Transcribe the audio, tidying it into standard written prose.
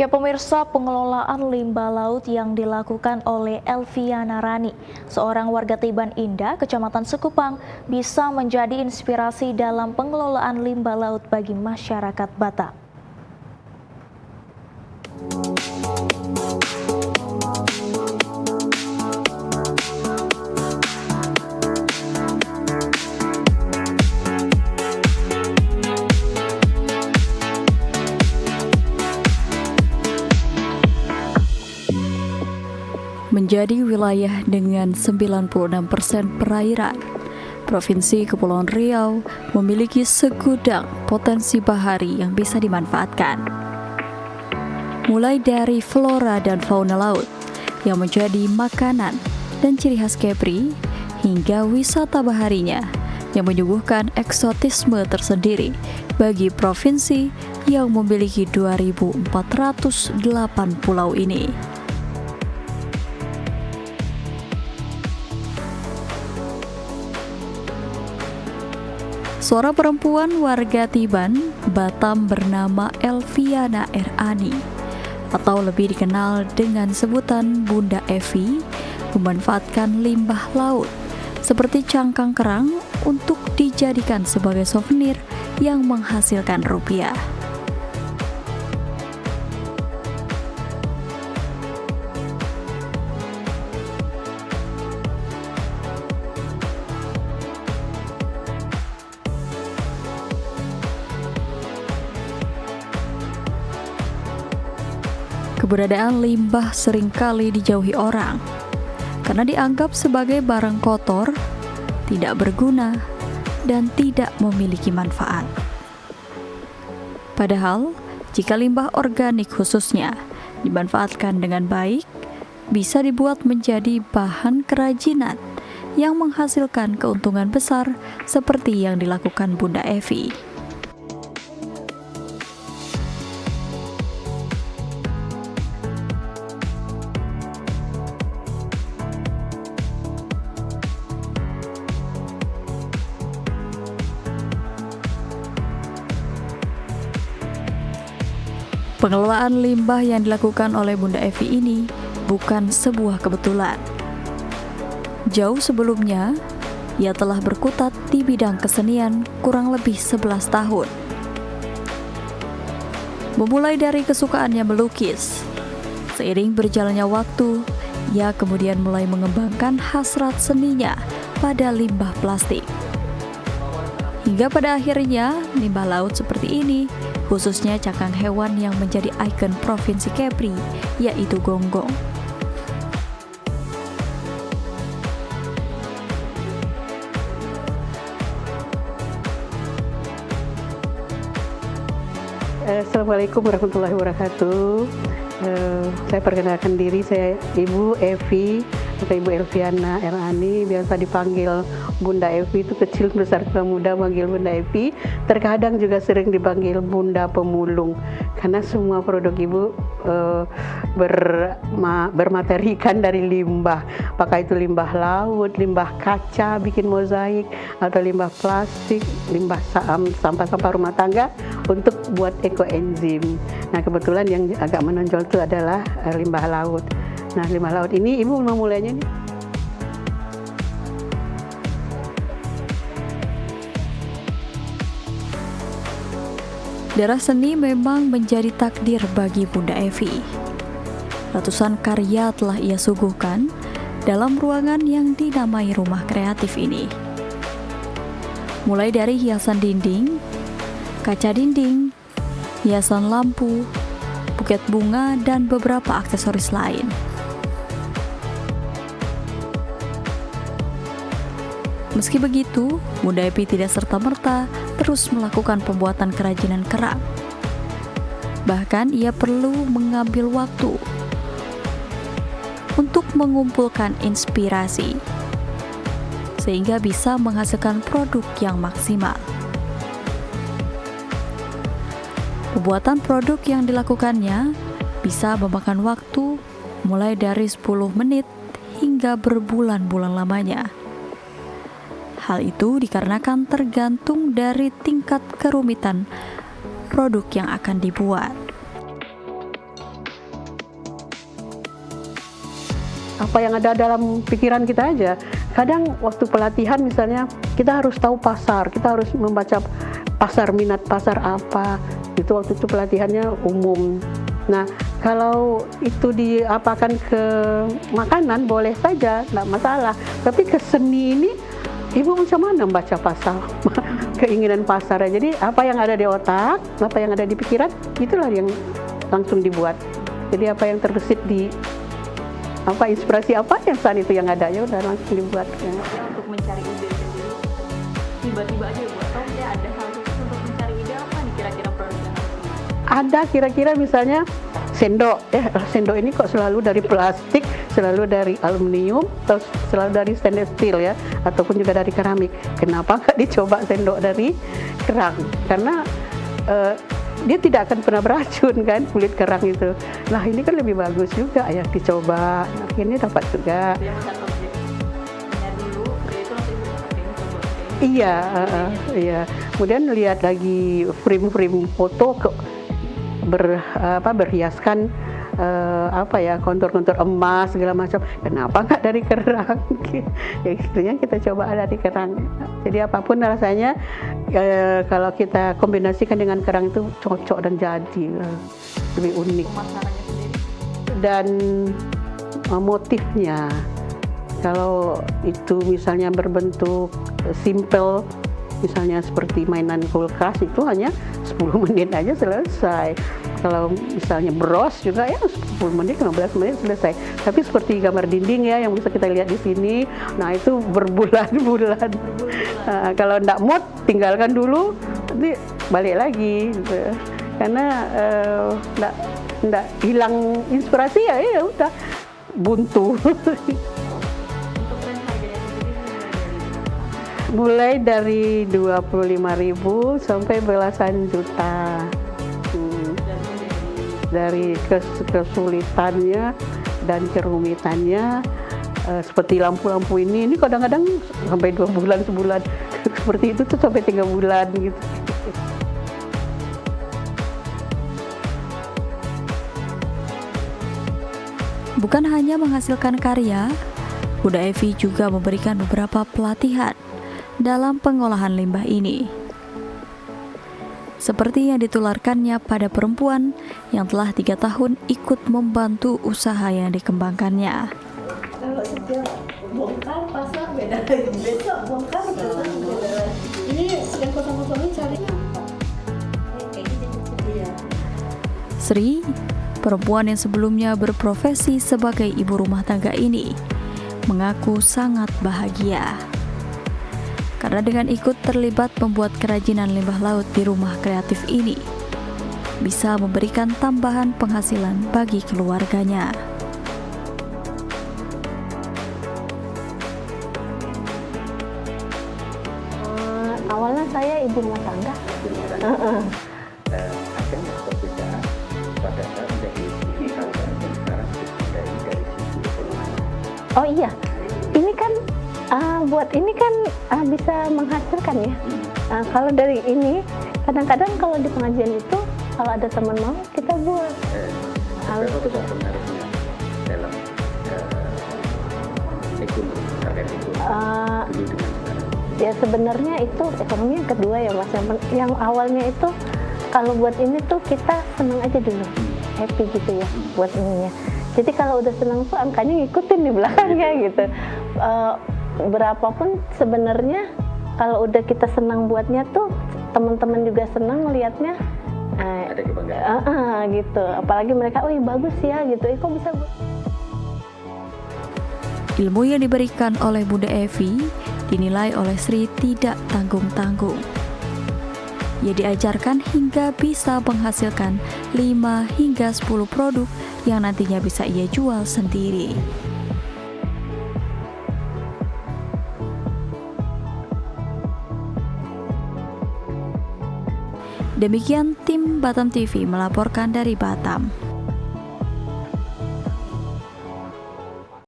Ya pemirsa, pengelolaan limbah laut yang dilakukan oleh Elviana Rani, seorang warga Tiban Indah, Kecamatan Sekupang, bisa menjadi inspirasi dalam pengelolaan limbah laut bagi masyarakat Batak. Menjadi wilayah dengan 96% perairan, Provinsi Kepulauan Riau memiliki segudang potensi bahari yang bisa dimanfaatkan. Mulai dari flora dan fauna laut yang menjadi makanan dan ciri khas Kepri, hingga wisata baharinya yang menyuguhkan eksotisme tersendiri bagi provinsi yang memiliki 2.408 pulau ini. Seorang perempuan warga Tiban, Batam bernama Elviana Rani, atau lebih dikenal dengan sebutan Bunda Evi, memanfaatkan limbah laut seperti cangkang kerang untuk dijadikan sebagai souvenir yang menghasilkan rupiah. Keberadaan limbah seringkali dijauhi orang karena dianggap sebagai barang kotor, tidak berguna, dan tidak memiliki manfaat. Padahal, jika limbah organik khususnya dimanfaatkan dengan baik, bisa dibuat menjadi bahan kerajinan yang menghasilkan keuntungan besar seperti yang dilakukan Bunda Evi. Pengelolaan limbah yang dilakukan oleh Bunda Evi ini bukan sebuah kebetulan. Jauh sebelumnya, ia telah berkutat di bidang kesenian kurang lebih 11 tahun. Memulai dari kesukaannya melukis, seiring berjalannya waktu, ia kemudian mulai mengembangkan hasrat seninya pada limbah plastik. Hingga pada akhirnya, limbah laut seperti ini, khususnya cangkang hewan yang menjadi ikon Provinsi Kepri, yaitu gonggong. Assalamualaikum warahmatullahi wabarakatuh. Saya perkenalkan diri, saya Ibu Evi atau Ibu Elviana Rani, biasa dipanggil Bunda Evi. Itu kecil besar tua muda manggil Bunda Evi. Terkadang juga sering dipanggil Bunda Pemulung karena semua produk Ibu bermaterikan dari limbah. Apakah itu limbah laut, limbah kaca bikin mozaik, atau limbah plastik, limbah sampah-sampah rumah tangga untuk buat ekoenzim. Nah, kebetulan yang agak menonjol itu adalah limbah laut. Nah, limbah laut ini Ibu memulainya nih. Darah seni memang menjadi takdir bagi Bunda Evi. Ratusan karya telah ia suguhkan dalam ruangan yang dinamai rumah kreatif ini. Mulai dari hiasan dinding, kaca dinding, hiasan lampu, buket bunga, dan beberapa aksesoris lain. Meski begitu, Bunda Evi tidak serta-merta terus melakukan pembuatan kerajinan kerang. Bahkan ia perlu mengambil waktu untuk mengumpulkan inspirasi, sehingga bisa menghasilkan produk yang maksimal. Pembuatan produk yang dilakukannya bisa memakan waktu mulai dari 10 menit hingga berbulan-bulan lamanya. Hal itu dikarenakan tergantung dari tingkat kerumitan produk yang akan dibuat. apa yang ada dalam pikiran kita aja. Kadang waktu pelatihan misalnya kita harus tahu pasar, kita harus membaca pasar, minat pasar apa. Itu waktu itu pelatihannya umum. Nah, kalau itu diapakan ke makanan boleh saja, nggak masalah. Tapi ke seni ini, ibu macam mana membaca pasar, keinginan pasar. Jadi apa yang ada di otak, apa yang ada di pikiran, itulah yang langsung dibuat. Jadi apa yang terbesit di inspirasi apa yang saat itu yang ada, ya udah langsung dibuat. Ya. Untuk mencari ide sendiri, tiba-tiba aja buat ya ada hal khusus untuk mencari ide apa nih kira-kira produknya? Ada kira-kira misalnya sendok, sendok ini kok selalu dari plastik, selalu dari aluminium, atau selalu dari stainless steel ya, ataupun juga dari keramik. Kenapa nggak dicoba sendok dari kerang? Karena dia tidak akan pernah beracun kan, kulit kerang itu. Nah ini kan lebih bagus juga ya, dicoba. Akhirnya dapat juga. Dia melihat objeknya dulu, itu nanti coba. Iya. Kemudian lihat lagi frame-frame foto berhiaskan kontur-kontur emas segala macam. Kenapa nggak dari kerang? Ya istilahnya kita coba dari kerang. Jadi apapun rasanya kalau kita kombinasikan dengan kerang itu cocok dan jadi lebih unik. Pemasarannya sendiri. Dan motifnya, kalau itu misalnya berbentuk simple, misalnya seperti mainan kulkas, itu hanya 10 menit aja selesai. Kalau misalnya bros juga ya 10 menit, 15 menit selesai. Tapi seperti gambar dinding ya yang bisa kita lihat di sini, nah itu berbulan-bulan. Kalau enggak mood, tinggalkan dulu, nanti balik lagi gitu. Karena enggak hilang inspirasi ya udah buntu. Untuk range harganya sendiri Mulai dari 25.000 sampai belasan juta. Dari kesulitannya dan kerumitannya, seperti lampu-lampu ini kadang-kadang sampai 2 bulan, sebulan. Seperti itu tuh sampai 3 bulan gitu. Bukan hanya menghasilkan karya, Bunda Evi juga memberikan beberapa pelatihan dalam pengolahan limbah ini. Seperti yang ditularkannya pada perempuan yang telah 3 tahun ikut membantu usaha yang dikembangkannya. Kalau setiap bongkar pasang beda lagi, besok bongkar pasang beda lagi. Ini yang kosong-kosong ini carinya apa? Kayak gitu ya. Sri, perempuan yang sebelumnya berprofesi sebagai ibu rumah tangga ini, mengaku sangat bahagia. Karena dengan ikut terlibat membuat kerajinan limbah laut di rumah kreatif ini, bisa memberikan tambahan penghasilan bagi keluarganya. Awalnya saya ibu rumah tangga. Akan perbedaan pada saat menjadi istri tangga dan sekarang dari sisi ekonomi. Oh iya, ini kan buat ini kan bisa menghasilkan ya. Kalau dari ini, kadang-kadang kalau di pengajian itu kalau ada teman mau kita buat. Berapa besar pengaruhnya dalam ekonomi, terkait ekonomi dulu dengan sekarang? Ya sebenarnya itu ekonomi yang kedua ya Mas. Yang awalnya itu kalau buat ini tuh kita senang aja dulu, happy gitu ya buat ininya. Jadi kalau udah senang tuh angkanya ngikutin di belakangnya gitu. Berapapun sebenarnya kalau udah kita senang buatnya tuh teman-teman juga senang melihatnya. Ada kebanggaan. Gitu. Apalagi mereka, oh bagus ya gitu. Kok bisa? Ilmu yang diberikan oleh Bunda Evi dinilai oleh Sri tidak tanggung-tanggung. Ia diajarkan hingga bisa menghasilkan 5 hingga 10 produk yang nantinya bisa ia jual sendiri. Demikian tim Batam TV melaporkan dari Batam.